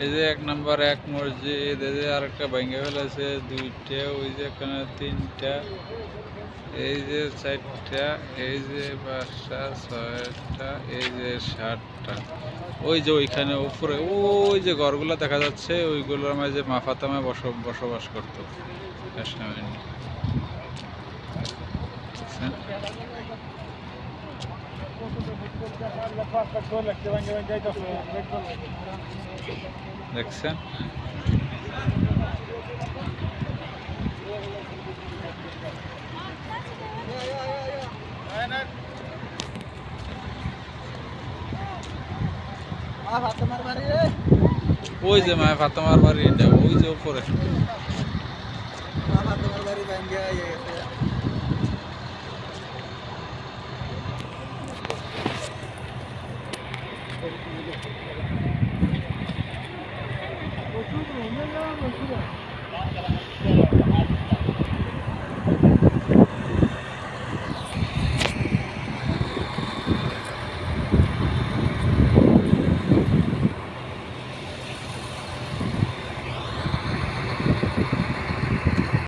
এই যে ১ নাম্বার এক মসজিদ, এই যে আরেকটা ভাঙ্গা ফেলেছে, ২টা, ওই যে এখানে ৩টা, এই যে ৪টা, এই যে ৫টা, ৬টা, এই যে ৭টা। ওই যে ওইখানে উপরে ওই যে ঘরগুলো দেখা যাচ্ছে, ওইগুলোর মাঝে মা ফাতেমা বসবাস করতো একসময়। দেখছেন? দেখছেন? ওই যে মা ফাতেমার বাড়ি, এটা ওই যে উপরে।